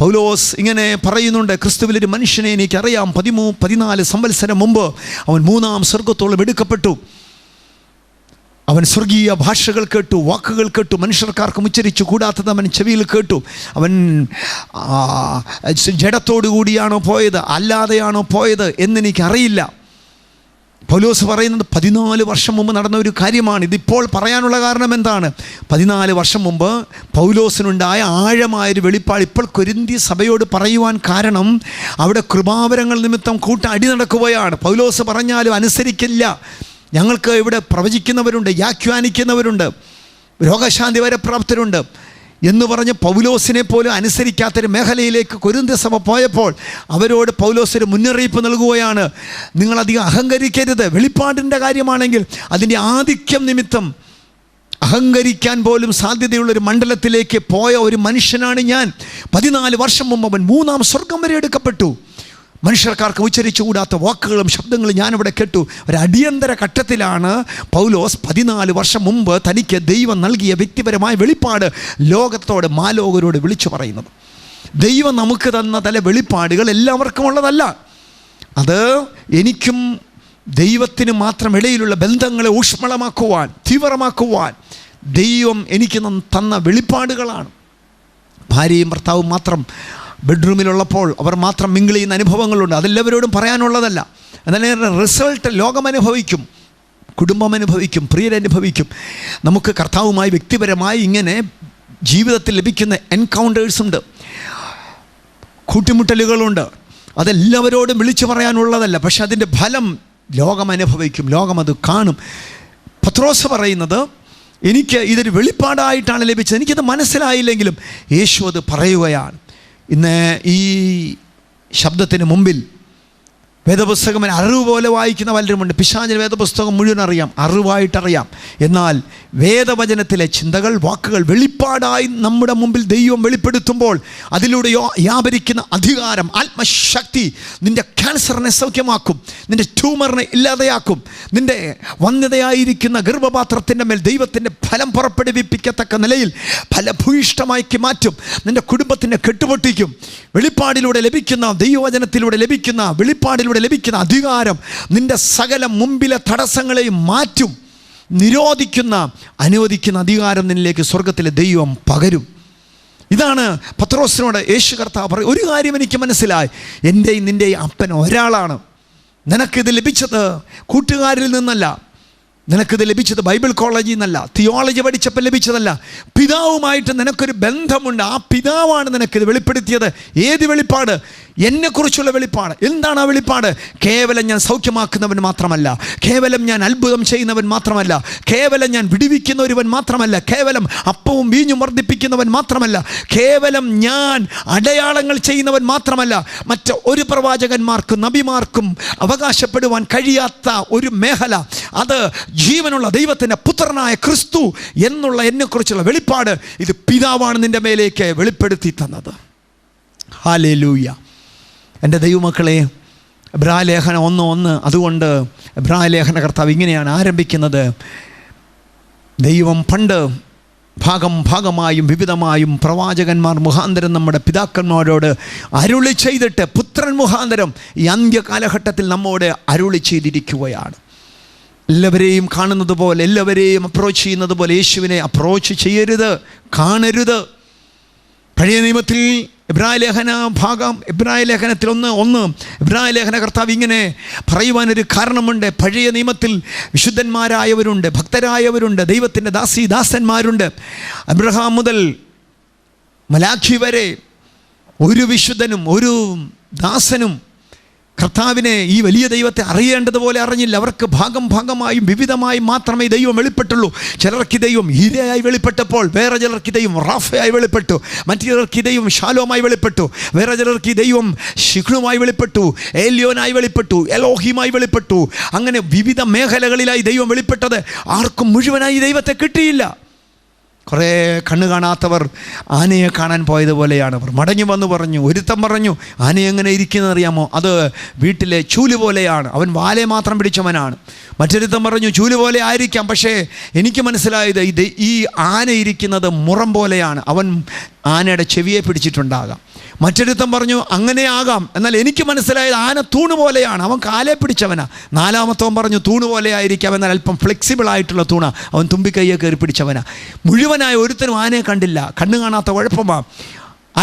പൗലോസ് ഇങ്ങനെ പറയുന്നുണ്ട്: ക്രിസ്തുവിലൊരു മനുഷ്യനെ എനിക്കറിയാം, 13-14 സംവത്സരം മുമ്പ് അവൻ 3-ാം സ്വർഗത്തോളം എടുക്കപ്പെട്ടു. അവൻ സ്വർഗീയ ഭാഷകൾ കേട്ടു, വാക്കുകൾ കേട്ടു, മനുഷ്യർക്കാർക്കും ഉച്ചരിച്ചു കൂടാത്തത് അവൻ ചെവിയിൽ കേട്ടു. അവൻ ജഡത്തോടു കൂടിയാണോ പോയത്, അല്ലാതെയാണോ പോയത് എന്നെനിക്കറിയില്ല. പൗലോസ് പറയുന്നത് 14 വർഷം മുമ്പ് നടന്ന ഒരു കാര്യമാണ്. ഇതിപ്പോൾ പറയാനുള്ള കാരണം എന്താണ്? 14 വർഷം മുമ്പ് പൗലോസിനുണ്ടായ ആഴമായൊരു വെളിപ്പാട് ഇപ്പോൾ കൊരിന്ത്യ സഭയോട് പറയുവാൻ കാരണം അവിടെ കൃപാവരങ്ങൾ നിമിത്തം അടി നടക്കുകയാണ്. പൗലോസ് പറഞ്ഞാലും അനുസരിക്കില്ല. ഞങ്ങൾക്ക് ഇവിടെ പ്രവചിക്കുന്നവരുണ്ട്, വ്യാഖ്യാനിക്കുന്നവരുണ്ട്, രോഗശാന്തി വരെ പ്രാപ്തരുണ്ട് എന്ന് പറഞ്ഞ് പൗലോസിനെ പോലും അനുസരിക്കാത്തൊരു മേഖലയിലേക്ക് കൊരിന്ത്യ സഭ പോയപ്പോൾ അവരോട് പൗലോസ് ഒരു മുന്നറിയിപ്പ് നൽകുകയാണ്: നിങ്ങളധികം അഹങ്കരിക്കരുത്. വെളിപ്പാടിൻ്റെ കാര്യമാണെങ്കിൽ അതിൻ്റെ ആധിക്യം നിമിത്തം അഹങ്കരിക്കാൻ പോലും സാധ്യതയുള്ളൊരു മണ്ഡലത്തിലേക്ക് പോയ ഒരു മനുഷ്യനാണ് ഞാൻ. 14 വർഷം മുമ്പ് അവൻ 3-ാം സ്വർഗം വരെ എടുക്കപ്പെട്ടു. മനുഷ്യർക്കാർക്ക് ഉച്ചരിച്ചുകൂടാത്ത വാക്കുകളും ശബ്ദങ്ങളും ഞാനിവിടെ കേട്ടു. ഒരു അടിയന്തര ഘട്ടത്തിലാണ് പൗലോസ് 14 വർഷം മുമ്പ് തനിക്ക് ദൈവം നൽകിയ വ്യക്തിപരമായ വെളിപ്പാട് ലോകത്തോട്, മാലോകരോട് വിളിച്ചു പറയുന്നത്. ദൈവം നമുക്ക് തന്ന തല വെളിപ്പാടുകൾ എല്ലാവർക്കും ഉള്ളതല്ല. അത് എനിക്കും ദൈവത്തിനും മാത്രം ഇടയിലുള്ള ബന്ധങ്ങളെ ഊഷ്മളമാക്കുവാൻ, തീവ്രമാക്കുവാൻ ദൈവം എനിക്ക് തന്ന വെളിപ്പാടുകളാണ്. ഭാര്യയും ഭർത്താവും മാത്രം ബെഡ്റൂമിലുള്ളപ്പോൾ അവർ മാത്രം മിങ്കിൾ ചെയ്യുന്ന അനുഭവങ്ങളുണ്ട്. അതെല്ലാവരോടും പറയാനുള്ളതല്ല. എന്നാൽ റിസൾട്ട് ലോകം അനുഭവിക്കും, കുടുംബം അനുഭവിക്കും, പ്രിയരനുഭവിക്കും. നമുക്ക് കർത്താവുമായി വ്യക്തിപരമായി ഇങ്ങനെ ജീവിതത്തിൽ ലഭിക്കുന്ന എൻകൗണ്ടേഴ്സുണ്ട്, കൂട്ടിമുട്ടലുകളുണ്ട്. അതെല്ലാവരോടും വിളിച്ചു പറയാനുള്ളതല്ല. പക്ഷെ അതിൻ്റെ ഫലം ലോകം അനുഭവിക്കും, ലോകം അത് കാണും. പത്രോസ് പറയുന്നത്, എനിക്ക് ഇതൊരു വെളിപ്പാടായിട്ടാണ് ലഭിച്ചത്, എനിക്കത് മനസ്സിലായില്ലെങ്കിലും യേശു അത് പറയുകയാണ്. ഇന്ന് ഈ ശബ്ദത്തിന് മുമ്പിൽ വേദപുസ്തകം അറിവ് പോലെ വായിക്കുന്ന പലരുമുണ്ട്. പിശാചിന് വേദപുസ്തകം മുഴുവൻ അറിയാം, അറിവായിട്ടറിയാം. എന്നാൽ വേദവചനത്തിലെ ചിന്തകൾ, വാക്കുകൾ വെളിപ്പാടായി നമ്മുടെ മുമ്പിൽ ദൈവം വെളിപ്പെടുത്തുമ്പോൾ അതിലൂടെ വ്യാപരിക്കുന്ന അധികാരം, ആത്മശക്തി നിൻ്റെ ക്യാൻസറിനെ സൗഖ്യമാക്കും, നിൻ്റെ ട്യൂമറിനെ ഇല്ലാതെയാക്കും, നിൻ്റെ വന്ധ്യതയായിരിക്കുന്ന ഗർഭപാത്രത്തിൻ്റെ മേൽ ദൈവത്തിൻ്റെ ഫലം പുറപ്പെടുവിപ്പിക്കത്തക്ക നിലയിൽ ഫലഭൂയിഷ്ടമാക്കി മാറ്റും, നിൻ്റെ കുടുംബത്തിനെ കെട്ടുപൊട്ടിക്കും. വെളിപ്പാടിലൂടെ ലഭിക്കുന്ന, ദൈവവചനത്തിലൂടെ ലഭിക്കുന്ന, വെളിപ്പാടിലൂടെ ലഭിക്കുന്ന അധികാരം നിന്റെ സകല മുമ്പിലെ തടസ്സങ്ങളെയും മാറ്റും. നിരോധിക്കുന്ന, അനുവദിക്കുന്ന അധികാരം നിന്നിലേക്ക് സ്വർഗത്തിലെ ദൈവം പകരും. ഇതാണ് പത്രോസിനോട് യേശു കർത്താവ് പറയും. ഒരു കാര്യം എനിക്ക് മനസ്സിലായി, എൻ്റെയും നിൻ്റെയും അപ്പൻ ഒരാളാണ്. നിനക്കിത് ലഭിച്ചത് കൂട്ടുകാരിൽ നിന്നല്ല, നിനക്കിത് ലഭിച്ചത് ബൈബിൾ കോളേജിൽ നിന്നല്ല, തിയോളജി പഠിച്ചപ്പോൾ ലഭിച്ചതല്ല. പിതാവുമായിട്ട് നിനക്കൊരു ബന്ധമുണ്ട്. ആ പിതാവാണ് നിനക്കിത് വെളിപ്പെടുത്തിയത്. ഏത് വെളിപ്പാട്? എന്നെക്കുറിച്ചുള്ള വെളിപ്പാട്. എന്താണ് ആ വെളിപ്പാട്? കേവലം ഞാൻ സൗഖ്യമാക്കുന്നവൻ മാത്രമല്ല, കേവലം ഞാൻ അത്ഭുതം ചെയ്യുന്നവൻ മാത്രമല്ല, കേവലം ഞാൻ വിടുവിക്കുന്ന ഒരുവൻ മാത്രമല്ല, കേവലം അപ്പവും വീഞ്ഞും വർദ്ധിപ്പിക്കുന്നവൻ മാത്രമല്ല, കേവലം ഞാൻ അടയാളങ്ങൾ ചെയ്യുന്നവൻ മാത്രമല്ല, മറ്റ് ഒരു പ്രവാചകന്മാർക്കും നബിമാർക്കും അവകാശപ്പെടുവാൻ കഴിയാത്ത ഒരു മേഖല, അത് ജീവനുള്ള ദൈവത്തിൻ്റെ പുത്രനായ ക്രിസ്തു എന്നുള്ള എന്നെക്കുറിച്ചുള്ള വെളിപ്പാട്. ഇത് പിതാവാണ് നിൻ്റെ മേലേക്ക് വെളിപ്പെടുത്തി തന്നത്. ഹല്ലേലൂയ. എൻ്റെ ദൈവമക്കളെ, എബ്രായ ലേഖനം 1:1. അതുകൊണ്ട് എബ്രായ ലേഖന കർത്താവ് ഇങ്ങനെയാണ് ആരംഭിക്കുന്നത്: ദൈവം പണ്ട് ഭാഗമായും വിവിധമായും പ്രവാചകന്മാർ മുഖാന്തരം നമ്മുടെ പിതാക്കന്മാരോട് അരുളി ചെയ്തിട്ട് പുത്രൻ മുഖാന്തരം ഈ അന്ത്യകാലഘട്ടത്തിൽ നമ്മോട് അരുളി ചെയ്തിരിക്കുകയാണ്. എല്ലാവരെയും കാണുന്നത് പോലെ, എല്ലാവരെയും അപ്രോച്ച് ചെയ്യുന്നത് പോലെ യേശുവിനെ അപ്രോച്ച് ചെയ്യരുത്, കാണരുത്. പഴയ നിയമത്തിൽ എബ്രായ ലേഖനത്തിൽ 1:1 എബ്രായ ലേഖന കർത്താവ് ഇങ്ങനെ പറയുവാനൊരു കാരണമുണ്ട്. പഴയ നിയമത്തിൽ വിശുദ്ധന്മാരായവരുണ്ട്, ഭക്തരായവരുണ്ട്, ദൈവത്തിൻ്റെ ദാസന്മാരുണ്ട്. അബ്രഹാം മുതൽ മലാഖി വരെ ഒരു വിശുദ്ധനും ഒരു ദാസനും കർത്താവിനെ, ഈ വലിയ ദൈവത്തെ അറിയേണ്ടതുപോലെ അറിഞ്ഞില്ല. അവർക്ക് ഭാഗമായും വിവിധമായും മാത്രമേ ദൈവം വെളിപ്പെട്ടുള്ളൂ. ചിലർക്ക് ദൈവം ഹീരയായി വെളിപ്പെട്ടപ്പോൾ വേറെ ചിലർക്ക് ദൈവം റാഫയായി വെളിപ്പെട്ടു, മറ്റു ചിലർക്ക് ദൈവം ശാലോമായി വെളിപ്പെട്ടു, വേറെ ചിലർക്ക് ദൈവം ശിഖ്നുമായി വെളിപ്പെട്ടു, ഏല്യോനായി വെളിപ്പെട്ടു, എലോഹിമായി വെളിപ്പെട്ടു. അങ്ങനെ വിവിധ മേഖലകളിലായി ദൈവം വെളിപ്പെട്ടത് ആർക്കും മുഴുവനായി ദൈവത്തെ കിട്ടിയില്ല. കുറേ കണ്ണ് കാണാത്തവർ ആനയെ കാണാൻ പോയതുപോലെയാണ്. അവർ മടങ്ങി വന്നു പറഞ്ഞു. ഒരുത്തൻ പറഞ്ഞു, ആന എങ്ങനെ ഇരിക്കുന്നത് അറിയാമോ? അത് വീട്ടിലെ ചൂല് പോലെയാണ്, അവൻ വാലെ മാത്രം പിടിച്ചവനാണ്. മറ്റൊരുത്തൻ പറഞ്ഞു, ചൂല് പോലെ ആയിരിക്കാം, പക്ഷേ എനിക്ക് മനസ്സിലായത് ഈ ആന ഇരിക്കുന്നത് മുറം പോലെയാണ്, അവൻ ആനയുടെ ചെവിയെ പിടിച്ചിട്ടുണ്ടാകാം. മറ്റൊരുത്തൻ പറഞ്ഞു, അങ്ങനെ ആകാം, എന്നാൽ എനിക്ക് മനസ്സിലായത് ആന തൂണ് പോലെയാണ്, അവൻ കാലെ പിടിച്ചവനാ. നാലാമത്തവൻ പറഞ്ഞു, തൂണ് പോലെ ആയിരിക്കാം, എന്നാൽ അല്പം ഫ്ലെക്സിബിൾ ആയിട്ടുള്ള തൂണ, അവൻ തുമ്പിക്കൈയെ കയറി പിടിച്ചവനാ. മുഴുവനായ ഒരുത്തനും ആനയെ കണ്ടില്ല. കണ്ണു കാണാത്ത കുഴപ്പമാണ്.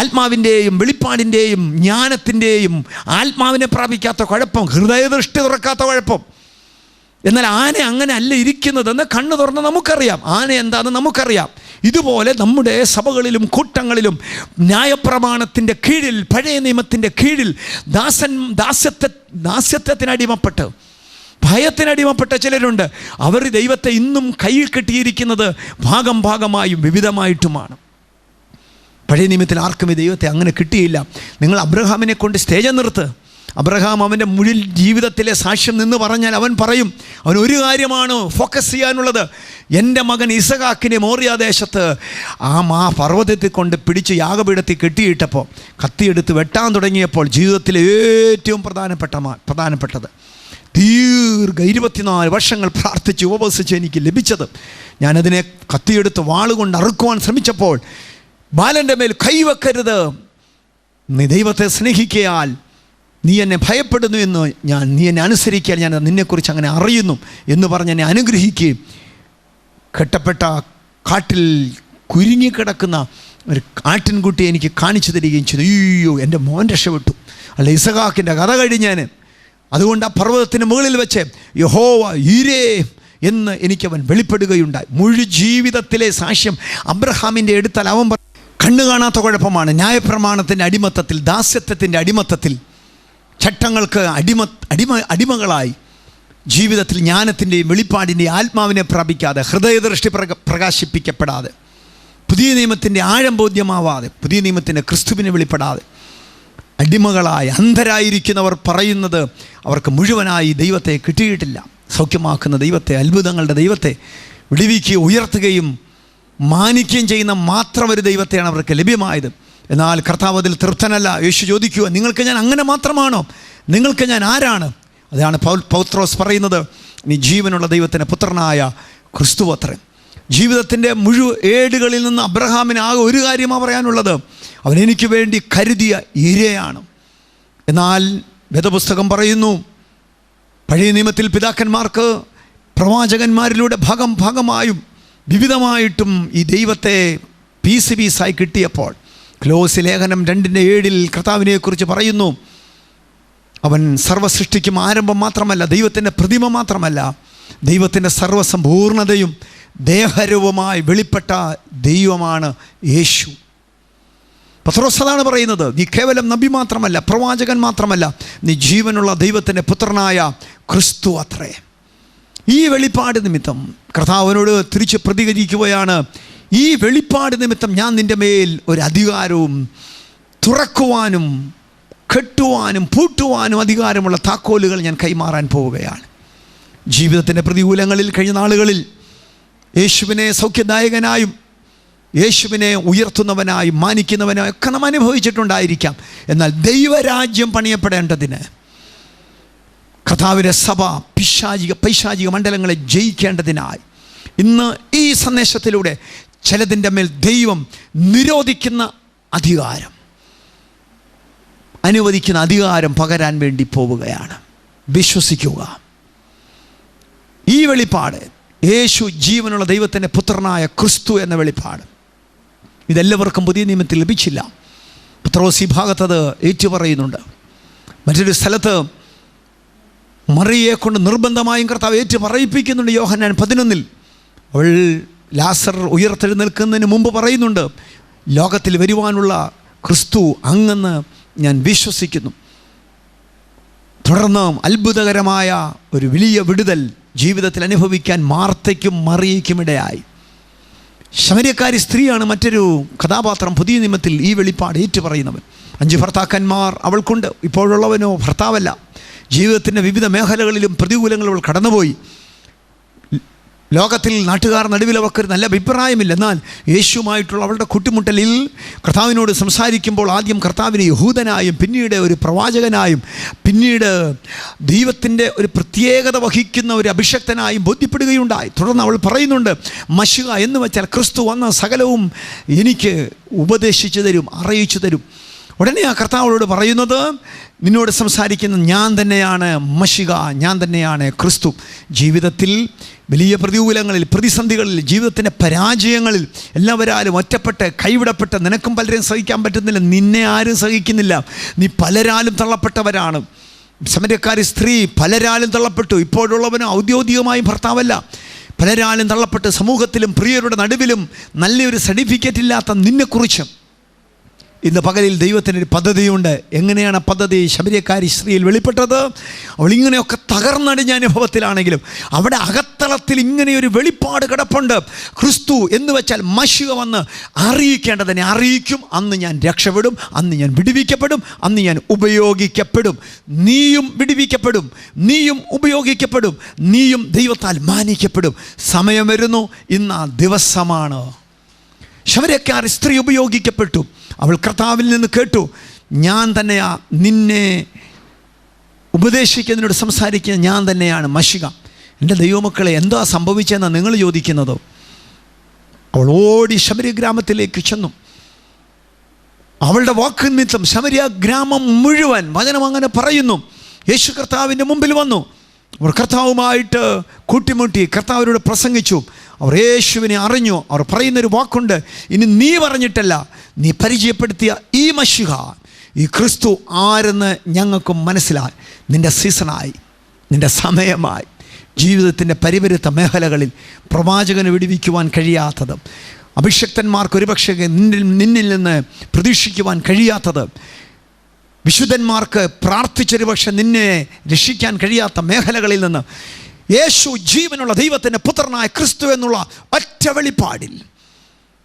ആത്മാവിൻ്റെയും വെളിപ്പാടിൻ്റെയും ജ്ഞാനത്തിൻ്റെയും ആത്മാവിനെ പ്രാപിക്കാത്ത കുഴപ്പം, ഹൃദയദൃഷ്ടി തുറക്കാത്ത കുഴപ്പം. എന്നാൽ ആന അങ്ങനെ അല്ല ഇരിക്കുന്നതെന്ന് കണ്ണു തുറന്ന് നമുക്കറിയാം. ആന എന്താണെന്ന് നമുക്കറിയാം. ഇതുപോലെ നമ്മുടെ സഭകളിലും കൂട്ടങ്ങളിലും ന്യായപ്രമാണത്തിൻ്റെ കീഴിൽ, പഴയ നിയമത്തിൻ്റെ കീഴിൽ ദാസ്യത്വത്തിനടിമപ്പെട്ട്, ഭയത്തിനടിമപ്പെട്ട ചിലരുണ്ട്. അവർ ദൈവത്തെ ഇന്നും കയ്യിൽ കെട്ടിയിരിക്കുന്നത് ഭാഗമായും വിവിധമായിട്ടുമാണ്. പഴയ നിയമത്തിൽ ആർക്കും ഈ ദൈവത്തെ അങ്ങനെ കിട്ടിയില്ല. നിങ്ങൾ അബ്രഹാമിനെ കൊണ്ട് സ്റ്റേജ് നിർത്ത്. അബ്രഹാം അവൻ്റെ മുഴുവൻ ജീവിതത്തിലെ സാക്ഷ്യം നിന്ന് പറഞ്ഞാൽ അവൻ പറയും, അവൻ ഒരു കാര്യമാണ് ഫോക്കസ് ചെയ്യാനുള്ളത്. എൻ്റെ മകൻ ഇസഹാക്കിനെ മോറിയാദേശത്ത് ആ പർവ്വതത്തിൽ കൊണ്ട് പിടിച്ച് യാഗപീഠത്തിൽ കെട്ടിയിട്ടപ്പോൾ, കത്തിയെടുത്ത് വെട്ടാൻ തുടങ്ങിയപ്പോൾ ജീവിതത്തിലെ ഏറ്റവും പ്രധാനപ്പെട്ടത് ദീർഘ 24 വർഷങ്ങൾ പ്രാർത്ഥിച്ച് ഉപവസിച്ച് എനിക്ക് ലഭിച്ചത്, ഞാനതിനെ കത്തിയെടുത്ത് വാളുകൊണ്ട് അറുക്കുവാൻ ശ്രമിച്ചപ്പോൾ, ബാലൻ്റെ മേൽ കൈവെക്കരുത്, നീ ദൈവത്തെ സ്നേഹിക്കയാൽ നീ എന്നെ ഭയപ്പെടുന്നു എന്ന് നീ എന്നെ അനുസരിക്കാൻ ഞാൻ നിന്നെക്കുറിച്ച് അങ്ങനെ അറിയുന്നു എന്ന് പറഞ്ഞ് എന്നെ അനുഗ്രഹിക്കുകയും, കെട്ടപ്പെട്ട കാട്ടിൽ കുരുങ്ങിക്കിടക്കുന്ന ഒരു ആട്ടിൻകുട്ടിയെ എനിക്ക് കാണിച്ചു തരികയും ചെയ്തു. അയ്യോ, എൻ്റെ മോൻ രക്ഷപ്പെട്ടു. അല്ല, ഇസഹാക്കിൻ്റെ കഥ കഴിഞ്ഞാൻ. അതുകൊണ്ട് ആ പർവ്വതത്തിന് മുകളിൽ വെച്ച് യഹോവ ഈരേ എന്ന് എനിക്കവൻ വെളിപ്പെടുകയുണ്ടായി. മുഴു ജീവിതത്തിലെ സാക്ഷ്യം അബ്രഹാമിൻ്റെ എടുത്താൽ അവൻ കണ്ണു കാണാത്ത കുഴപ്പമാണ്. ന്യായപ്രമാണത്തിൻ്റെ അടിമത്തത്തിൽ, ദാസ്യത്വത്തിൻ്റെ അടിമത്തത്തിൽ, ചട്ടങ്ങൾക്ക് അടിമകളായി ജീവിതത്തിൽ ജ്ഞാനത്തിൻ്റെയും വെളിപ്പാടിൻ്റെയും ആത്മാവിനെ പ്രാപിക്കാതെ, ഹൃദയദൃഷ്ടി പ്രകാശിപ്പിക്കപ്പെടാതെ, പുതിയ നിയമത്തിൻ്റെ ആഴം ബോധ്യമാവാതെ, പുതിയ നിയമത്തിൻ്റെ ക്രിസ്തുവിനെ വെളിപ്പെടാതെ അടിമകളായി അന്ധരായിരിക്കുന്നവർ പറയുന്നത് അവർക്ക് മുഴുവനായി ദൈവത്തെ കിട്ടിയിട്ടില്ല. സൗഖ്യമാക്കുന്ന ദൈവത്തെ, അത്ഭുതങ്ങളുടെ ദൈവത്തെ വിടുവിക്കുകയും ഉയർത്തുകയും മാനിക്കുകയും ചെയ്യുന്ന മാത്രം ഒരു ദൈവത്തെയാണ് അവർക്ക് ലഭ്യമായത്. എന്നാൽ കർത്താവ് അതിൽ തൃപ്തനല്ല. യേശു ചോദിക്കുക, നിങ്ങൾക്ക് ഞാൻ അങ്ങനെ മാത്രമാണോ? നിങ്ങൾക്ക് ഞാൻ ആരാണ്? അതാണ് പൗത്രോസ് പറയുന്നത്, നീ ജീവനുള്ള ദൈവത്തിൻ്റെ പുത്രനായ ക്രിസ്തുവത്രൻ. ജീവിതത്തിൻ്റെ ഏടുകളിൽ നിന്ന് അബ്രഹാമിന് ആകെ ഒരു കാര്യമാണ് പറയാനുള്ളത്, അവൻ എനിക്ക് വേണ്ടി കരുതിയ ഇരയാണ്. എന്നാൽ വേദപുസ്തകം പറയുന്നു, പഴയ നിയമത്തിൽ പിതാക്കന്മാർക്ക് പ്രവാചകന്മാരിലൂടെ ഭാഗമായും വിവിധമായിട്ടും ഈ ദൈവത്തെ പീസായി കിട്ടിയപ്പോൾ, ക്ലോസ് ലേഖനം 2:7 കർത്താവിനെക്കുറിച്ച് പറയുന്നു, അവൻ സർവ്വസൃഷ്ടിക്കും ആരംഭം മാത്രമല്ല, ദൈവത്തിൻ്റെ പ്രതിമ മാത്രമല്ല, ദൈവത്തിൻ്റെ സർവ്വസമ്പൂർണതയും ദേഹരൂപമായി വെളിപ്പെട്ട ദൈവമാണ് യേശു. പത്രോസ് അതാണ് പറയുന്നത്, നീ കേവലം നബി മാത്രമല്ല, പ്രവാചകൻ മാത്രമല്ല, നീ ജീവനുള്ള ദൈവത്തിൻ്റെ പുത്രനായ ക്രിസ്തു അത്രേ. ഈ വെളിപ്പാട് നിമിത്തം കർത്താവിനോട് തിരിച്ച് പ്രതികരിക്കുകയാണ്. ഈ വെളിപ്പാട് നിമിത്തം ഞാൻ നിൻ്റെ മേൽ ഒരു അധികാരവും, തുറക്കുവാനും കെട്ടുവാനും പൂട്ടുവാനും അധികാരമുള്ള താക്കോലുകൾ ഞാൻ കൈമാറാൻ പോവുകയാണ്. ജീവിതത്തിൻ്റെ പ്രതികൂലങ്ങളിൽ കഴിഞ്ഞ നാളുകളിൽ യേശുവിനെ സൗഖ്യദായകനായും യേശുവിനെ ഉയർത്തുന്നവനായും മാനിക്കുന്നവനായും ഒക്കെ നാം അനുഭവിച്ചിട്ടുണ്ടായിരിക്കാം. എന്നാൽ ദൈവരാജ്യം പണിയപ്പെടേണ്ടതിന്, കർത്താവിൻ്റെ സഭ പൈശാചിക മണ്ഡലങ്ങളെ ജയിക്കേണ്ടതിനായി ഇന്ന് ഈ സന്ദേശത്തിലൂടെ ചിലതിൻ്റെ മേൽ ദൈവം നിരോധിക്കുന്ന അധികാരം, അനുവദിക്കുന്ന അധികാരം പകരാൻ വേണ്ടി പോവുകയാണ്. വിശ്വസിക്കുക. ഈ വെളിപ്പാട് യേശു ജീവനുള്ള ദൈവത്തിൻ്റെ പുത്രനായ ക്രിസ്തു എന്ന വെളിപ്പാട് ഇതെല്ലാവർക്കും പുതിയ നിയമത്തിൽ ലഭിച്ചില്ല. പത്രോസ് ഈ ഭാഗത്തത് ഏറ്റുപറയുന്നുണ്ട്. മറ്റൊരു സ്ഥലത്ത് മറിയയെ കൊണ്ട് നിർബന്ധമായും കർത്താവ് ഏറ്റു പറയിപ്പിക്കുന്നുണ്ട്. യോഹന്നാൻ 11 അവൾ ലാസർ ഉയർത്തെഴുന്നേൽക്കുന്നതിന് മുമ്പ് പറയുന്നുണ്ട്, ലോകത്തിൽ വരുവാനുള്ള ക്രിസ്തു അങ്ങെന്ന് ഞാൻ വിശ്വസിക്കുന്നു. തുടർന്ന് അത്ഭുതകരമായ ഒരു വലിയ വിടുതൽ ജീവിതത്തിൽ അനുഭവിക്കാൻ മാർത്തയ്ക്കും മറിയയ്ക്കും ഇടയായി. ശമര്യക്കാരി സ്ത്രീയാണ് മറ്റൊരു കഥാപാത്രം പുതിയ നിയമത്തിൽ ഈ വെളിപ്പാട് ഏറ്റുപറയുന്നവൻ. 5 ഭർത്താക്കന്മാർ അവൾക്കുണ്ട്. ഇപ്പോഴുള്ളവനോ ഭർത്താവല്ല. ജീവിതത്തിൻ്റെ വിവിധ മേഖലകളിലും പ്രതികൂലങ്ങൾ അവൾ കടന്നുപോയി. ലോകത്തിൽ നാട്ടുകാർ നടുവിൽ അവർക്ക് നല്ല അഭിപ്രായമില്ല. എന്നാൽ യേശുവുമായിട്ടുള്ള അവളുടെ കൂട്ടിമുട്ടലിൽ കർത്താവിനോട് സംസാരിക്കുമ്പോൾ ആദ്യം കർത്താവിനെ യഹൂദനായും പിന്നീട് ഒരു പ്രവാചകനായും പിന്നീട് ദൈവത്തിൻ്റെ ഒരു പ്രത്യേകത വഹിക്കുന്ന ഒരു അഭിഷക്തനായും ബോധ്യപ്പെടുകയുണ്ടായി. തുടർന്ന് അവൾ പറയുന്നുണ്ട്, മശിഹ എന്ന് വെച്ചാൽ ക്രിസ്തു വന്ന സകലവും എനിക്ക് ഉപദേശിച്ചു തരും, അറിയിച്ചു തരും. ഉടനെ ആ കർത്താവോട് പറയുന്നത്, നിന്നോട് സംസാരിക്കുന്ന ഞാൻ തന്നെയാണ് മശിഹ, ഞാൻ തന്നെയാണ് ക്രിസ്തു. ജീവിതത്തിൽ വലിയ പ്രതികൂലങ്ങളിൽ, പ്രതിസന്ധികളിൽ, ജീവിതത്തിൻ്റെ പരാജയങ്ങളിൽ എല്ലാവരാലും ഒറ്റപ്പെട്ട് കൈവിടപ്പെട്ട് നിനക്കും പലരെയും സഹിക്കാൻ പറ്റുന്നില്ല, നിന്നെ ആരും സഹിക്കുന്നില്ല, നീ പലരാലും തള്ളപ്പെട്ടവരാണ്. സമരക്കാരി സ്ത്രീ പലരാലും തള്ളപ്പെട്ടു. ഇപ്പോഴുള്ളവന് ഔദ്യോഗികമായും ഭർത്താവല്ല, പലരാലും തള്ളപ്പെട്ട് സമൂഹത്തിലും പ്രിയരുടെ നടുവിലും നല്ലൊരു സർട്ടിഫിക്കറ്റ് ഇല്ലാത്ത നിന്നെക്കുറിച്ചും ഇന്ന് പകലിൽ ദൈവത്തിനൊരു പദ്ധതിയുണ്ട്. എങ്ങനെയാണ് ആ പദ്ധതി ശമര്യക്കാരി സ്ത്രീയിൽ വെളിപ്പെട്ടത്? അവൾ ഇങ്ങനെയൊക്കെ തകർന്നടിഞ്ഞ അനുഭവത്തിലാണെങ്കിലും അവിടെ അകത്തളത്തിൽ ഇങ്ങനെയൊരു വെളിപ്പാട് കിടപ്പുണ്ട്. ക്രിസ്തു എന്ന് വെച്ചാൽ മശിഹ വന്ന് അറിയിക്കേണ്ടതിനെ അറിയിക്കും. അന്ന് ഞാൻ രക്ഷപ്പെടും, അന്ന് ഞാൻ വിടുവിക്കപ്പെടും, അന്ന് ഞാൻ ഉപയോഗിക്കപ്പെടും. നീയും വിടുവിക്കപ്പെടും, നീയും ഉപയോഗിക്കപ്പെടും, നീയും ദൈവത്താൽ മാനിക്കപ്പെടും. സമയം വരുന്നു, ഇന്ന് ആ ദിവസമാണ്. ശമര്യക്കാരി സ്ത്രീ ഉപയോഗിക്കപ്പെട്ടു. അവൾ കർത്താവിൽ നിന്ന് കേട്ടു, ഞാൻ തന്നെയാ നിന്നെ ഉപദേശിക്കുന്നതിനോട് സംസാരിക്കുന്ന ഞാൻ തന്നെയാണ് മശിഹ. എൻ്റെ ദൈവമക്കളെ, എന്താ സംഭവിച്ചതെന്നാണ് നിങ്ങൾ ചോദിക്കുന്നത്? അവൾ ഓടി ശമര്യ ഗ്രാമത്തിലേക്ക് ചെന്നു. അവളുടെ വാക്ക് നിമിത്തം ശമര്യ ഗ്രാമം മുഴുവൻ, വചനം അങ്ങനെ പറയുന്നു, യേശു കർത്താവിൻ്റെ മുമ്പിൽ വന്നു. അവർ കർത്താവുമായിട്ട് കൂട്ടിമുട്ടി കർത്താവിനോട് പ്രസംഗിച്ചു. അവർ യേശുവിനെ അറിഞ്ഞു. അവർ പറയുന്നൊരു വാക്കുണ്ട്, ഇനി നീ പറഞ്ഞിട്ടല്ല, നീ പരിചയപ്പെടുത്തിയ ഈ മശിഹ, ഈ ക്രിസ്തു ആരെന്ന് ഞങ്ങൾക്കും മനസ്സിലായി. നിൻ്റെ സീസണായി, നിൻ്റെ സമയമായി. ജീവിതത്തിൻ്റെ പരിവരുത്ത മേഖലകളിൽ പ്രവാചകന് വിടുവിക്കുവാൻ കഴിയാത്തത്, അഭിഷക്തന്മാർക്ക് ഒരുപക്ഷെ നിന്നിൽ നിന്ന് പ്രതീക്ഷിക്കുവാൻ കഴിയാത്തത്, വിശുദ്ധന്മാർക്ക് പ്രാർത്ഥിച്ചൊരു പക്ഷെ നിന്നെ രക്ഷിക്കാൻ കഴിയാത്ത മേഖലകളിൽ നിന്ന് യേശു ജീവനുള്ള ദൈവത്തിൻ്റെ പുത്രനായ ക്രിസ്തു എന്നുള്ള ഒറ്റ വെളിപ്പാടിൽ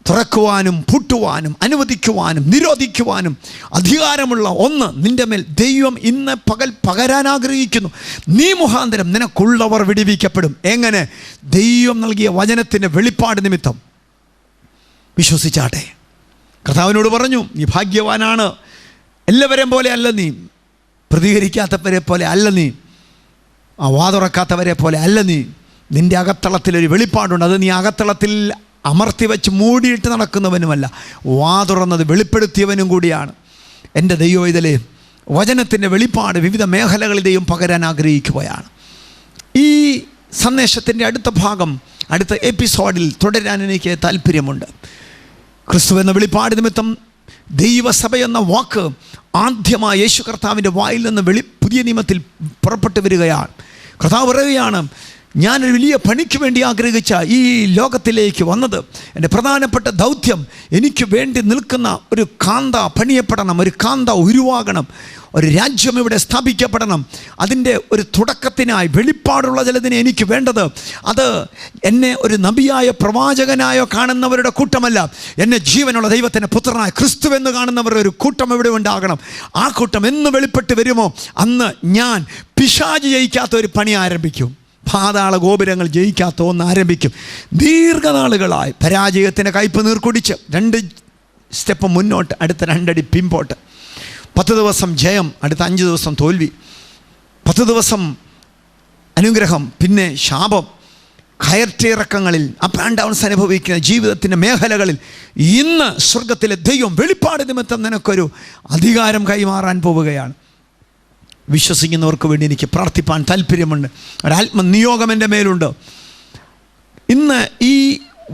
തുറക്കുവാനും പൂട്ടുവാനും അനുവദിക്കുവാനും നിരോധിക്കുവാനും അധികാരമുള്ള ഒന്ന് നിൻ്റെ മേൽ ദൈവം ഇന്ന് പകൽ പകരാൻ ആഗ്രഹിക്കുന്നു. നീ മുഖാന്തരം നിനക്കുള്ളവർ വിടുവിക്കപ്പെടും. എങ്ങനെ? ദൈവം നൽകിയ വചനത്തിൻ്റെ വെളിപ്പാട് നിമിത്തം. വിശ്വസിച്ചാട്ടെ. കർത്താവിനോട് പറഞ്ഞു, നീ ഭാഗ്യവാനാണ്. എല്ലാവരെയും പോലെ അല്ല നീ, പ്രതികരിക്കാത്തവരെ പോലെ അല്ല നീ, വാതുറക്കാത്തവരെ പോലെ അല്ല നീ. നിൻ്റെ അകത്തളത്തിലൊരു വെളിപ്പാടുണ്ട്. അത് നീ അകത്തളത്തിൽ അമർത്തി വെച്ച് മൂടിയിട്ട് നടക്കുന്നവനുമല്ല, വാതുറന്നത് വെളിപ്പെടുത്തിയവനും കൂടിയാണ്. എൻ്റെ ദൈവം ഇതിലെ വചനത്തിൻ്റെ വെളിപ്പാട് വിവിധ മേഖലകളിൽ ദൈവം പകരാൻ ആഗ്രഹിക്കുകയാണ്. ഈ സന്ദേശത്തിൻ്റെ അടുത്ത ഭാഗം, അടുത്ത എപ്പിസോഡിൽ തുടരാൻ എനിക്ക് താല്പര്യമുണ്ട്. ക്രിസ്തു എന്ന വെളിപ്പാട് നിമിത്തം ദൈവസഭ എന്ന വാക്ക് ആദ്യമായി യേശു കർത്താവിൻ്റെ വായിൽ നിന്ന് പുതിയ നിയമത്തിൽ പുറപ്പെട്ടു വരികയാണ്. കർത്താവ് പറയുകയാണ്, ഞാനൊരു വലിയ പണിക്ക് വേണ്ടി ആഗ്രഹിച്ച ഈ ലോകത്തിലേക്ക് വന്നത്. എൻ്റെ പ്രധാനപ്പെട്ട ദൗത്യം എനിക്ക് വേണ്ടി നിൽക്കുന്ന ഒരു കാന്ത പണിയപ്പെടണം, ഒരു കാന്ത ഉരുവാകണം, ഒരു രാജ്യം ഇവിടെ സ്ഥാപിക്കപ്പെടണം. അതിൻ്റെ ഒരു തുടക്കത്തിനായി വെളിപ്പാടുള്ള ചിലതിനെ എനിക്ക് വേണ്ടത്. അത് എന്നെ ഒരു നബിയായോ പ്രവാചകനായോ കാണുന്നവരുടെ കൂട്ടമല്ല, എന്നെ ജീവനുള്ള ദൈവത്തിൻ്റെ പുത്രനായ ക്രിസ്തുവെന്ന് കാണുന്നവരുടെ ഒരു കൂട്ടം ഇവിടെ ഉണ്ടാകണം. ആ കൂട്ടം എന്ന് വെളിപ്പെട്ട് വരുമോ അന്ന് ഞാൻ പിശാച് ജയിക്കാത്ത ഒരു പണി ആരംഭിക്കും. പാതാള ഗോപുരങ്ങൾ ജയിക്കാത്ത ഒന്ന് ആരംഭിക്കും. ദീർഘനാളുകളായി പരാജയത്തിൻ്റെ കയ്പ് നീർക്കുടിച്ച് 2 സ്റ്റെപ്പ് മുന്നോട്ട്, അടുത്ത 2 അടി പിമ്പോട്ട്. 10 ദിവസം ജയം, അടുത്ത 5 ദിവസം തോൽവി. 10 ദിവസം അനുഗ്രഹം, പിന്നെ ശാപം. കയറ്റിറക്കങ്ങളിൽ അപ്പ് ആൻഡ് ഡൗൺസ് അനുഭവിക്കുന്ന ജീവിതത്തിൻ്റെ മേഖലകളിൽ ഇന്ന് സ്വർഗത്തിലെ ദൈവം വെളിപ്പാട് നിമിത്തം നിനക്കൊരു അധികാരം കൈമാറാൻ പോവുകയാണ്. വിശ്വസിക്കുന്നവർക്ക് വേണ്ടി എനിക്ക് പ്രാർത്ഥിപ്പാൻ താല്പര്യമുണ്ട്. ഒരാത്മനിയോഗം എൻ്റെ മേലുണ്ട്. ഇന്ന് ഈ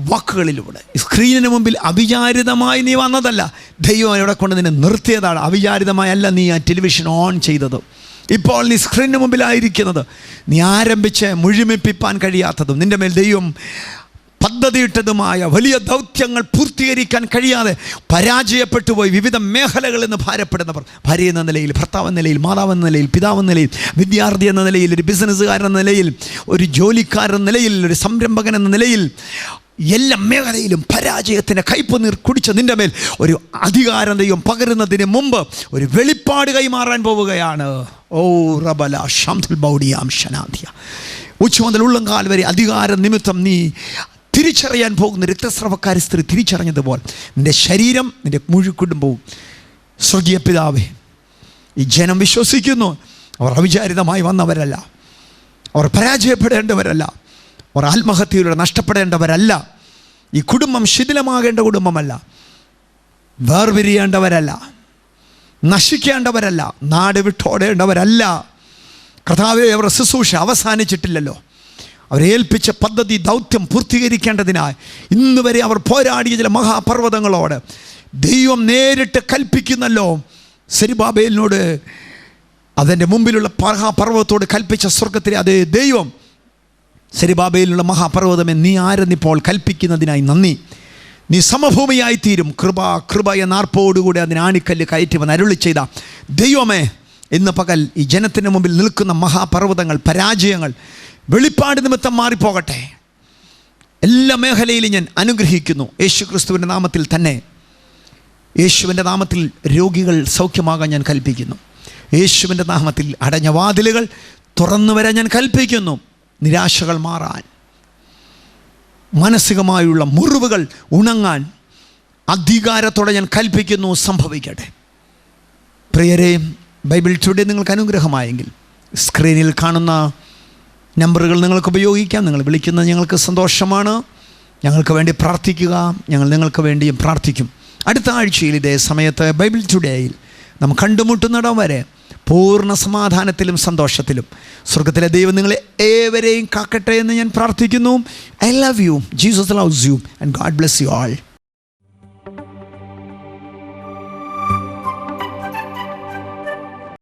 വാക്കുകളിലൂടെ സ്ക്രീനിന് മുമ്പിൽ അവിചാരിതമായി നീ വന്നതല്ല, ദൈവം ഇവിടെ കൊണ്ട് നിന്നെ നിർത്തിയതാണ്. അവിചാരിതമായല്ല നീ ആ ടെലിവിഷൻ ഓൺ ചെയ്തത്. ഇപ്പോൾ നീ സ്ക്രീനിന് മുമ്പിലായിരിക്കുന്നത്. നീ ആരംഭിച്ച് മുഴുമിപ്പിപ്പാൻ കഴിയാത്തതും നിൻ്റെ മേൽ ദൈവം പദ്ധതിയിട്ടതുമായ വലിയ ദൗത്യങ്ങൾ പൂർത്തീകരിക്കാൻ കഴിയാതെ പരാജയപ്പെട്ടു പോയി വിവിധ മേഖലകളിൽ നിന്ന് ഭാരപ്പെടുന്നവർ, ഭാര്യ എന്ന നിലയിൽ, ഭർത്താവ് എന്ന നിലയിൽ, മാതാവ് എന്ന നിലയിൽ, പിതാവ് എന്ന നിലയിൽ, വിദ്യാർത്ഥി എന്ന നിലയിൽ, ഒരു ബിസിനസ്സുകാരൻ എന്ന നിലയിൽ, ഒരു ജോലിക്കാരൻ എന്ന നിലയിൽ, ഒരു സംരംഭകൻ എന്ന നിലയിൽ, എല്ലാ മേഖലയിലും പരാജയത്തിൻ്റെ കയ്പ് നീർ കുടിച്ച നിൻ്റെ മേൽ ഒരു അധികാരം ദൈവം പകരുന്നതിന് മുമ്പ് ഒരു വെളിപ്പാട് കൈമാറാൻ പോവുകയാണ്. ഓ റബല ഷംതുൽ ബൗഡിയാം ഷനാദിയ. ഉച്ച മുതൽ ഉള്ളംകാൽ വരെ അധികാര നിമിത്തം നീ തിരിച്ചറിയാൻ പോകുന്ന രക്തസ്രവക്കാരി സ്ത്രീ തിരിച്ചറിഞ്ഞതുപോലെ നിൻ്റെ ശരീരം, നിൻ്റെ മുഴുക്കുടുംബവും. സ്വർഗീയ പിതാവേ, ഈ ജനം വിശ്വസിക്കുന്നു. അവർ അവിചാരിതമായി വന്നവരല്ല, അവർ പരാജയപ്പെടേണ്ടവരല്ല, അവർ ആത്മഹത്യയിലൂടെ നഷ്ടപ്പെടേണ്ടവരല്ല, ഈ കുടുംബം ശിഥിലമാകേണ്ട കുടുംബമല്ല, വേർപിരിയേണ്ടവരല്ല, നശിക്കേണ്ടവരല്ല, നാട് വിട്ടോടേണ്ടവരല്ല. കർത്താവേ, അവർ ശുശ്രൂഷ അവസാനിച്ചിട്ടില്ലല്ലോ. അവരെ ഏൽപ്പിച്ച പദ്ധതി ദൗത്യം പൂർത്തീകരിക്കേണ്ടതിനായി ഇന്ന് വരെ അവർ പോരാടിയ ചില മഹാപർവ്വതങ്ങളോട് ദൈവം നേരിട്ട് കൽപ്പിക്കുന്നല്ലോ. സെരുബ്ബാബേലിനോട് അതിൻ്റെ മുമ്പിലുള്ള മഹാപർവ്വതത്തോട് കൽപ്പിച്ച സ്വർഗത്തിലെ അതേ ദൈവം സെരുബ്ബാബേലിനുള്ള മഹാപർവ്വതമേ, നീ ആരെന്നിപ്പോൾ കൽപ്പിക്കുന്നതിനായി നന്ദി. നീ സമഭൂമിയായി തീരും. കൃപ എന്ന ആർപ്പോടുകൂടി അതിന് ആണിക്കല്ല് കയറ്റുമെന്ന് അരുളി ചെയ്ത ദൈവമേ, ഇന്ന് പകൽ ഈ ജനത്തിന് മുമ്പിൽ നിൽക്കുന്ന മഹാപർവ്വതങ്ങൾ, പരാജയങ്ങൾ വെളിപ്പാട് നിമിത്തം മാറിപ്പോകട്ടെ. എല്ലാ മേഖലയിലും ഞാൻ അനുഗ്രഹിക്കുന്നു യേശു ക്രിസ്തുവിൻ്റെ നാമത്തിൽ തന്നെ. യേശുവിൻ്റെ നാമത്തിൽ രോഗികൾ സൗഖ്യമാകാൻ ഞാൻ കൽപ്പിക്കുന്നു. യേശുവിൻ്റെ നാമത്തിൽ അടഞ്ഞ വാതിലുകൾ തുറന്നു വരാൻ ഞാൻ കൽപ്പിക്കുന്നു. നിരാശകൾ മാറാൻ, മാനസികമായുള്ള മുറിവുകൾ ഉണങ്ങാൻ അധികാരത്തോടെ ഞാൻ കൽപ്പിക്കുന്നു. സംഭവിക്കട്ടെ. പ്രിയരെ, ബൈബിൾ ടുഡേ നിങ്ങൾക്ക് അനുഗ്രഹമായെങ്കിൽ സ്ക്രീനിൽ കാണുന്ന നമ്പറുകൾ നിങ്ങൾക്ക് ഉപയോഗിക്കാം. നിങ്ങൾ വിളിക്കുന്നത് ഞങ്ങൾക്ക് സന്തോഷമാണ്. ഞങ്ങൾക്ക് വേണ്ടി പ്രാർത്ഥിക്കുക. ഞങ്ങൾ നിങ്ങൾക്ക് വേണ്ടിയും പ്രാർത്ഥിക്കും. അടുത്ത ആഴ്ചയിൽ ഇതേ സമയത്ത് ബൈബിൾ ടുഡേയിൽ നാം കണ്ടുമുട്ടുന്നിടം വരെ പൂർണ്ണ സമാധാനത്തിലും സന്തോഷത്തിലും സ്വർഗത്തിലെ ദൈവം നിങ്ങളെ ഏവരെയും കാക്കട്ടെ എന്ന് ഞാൻ പ്രാർത്ഥിക്കുന്നു. I love you. Jesus loves you and God bless you all.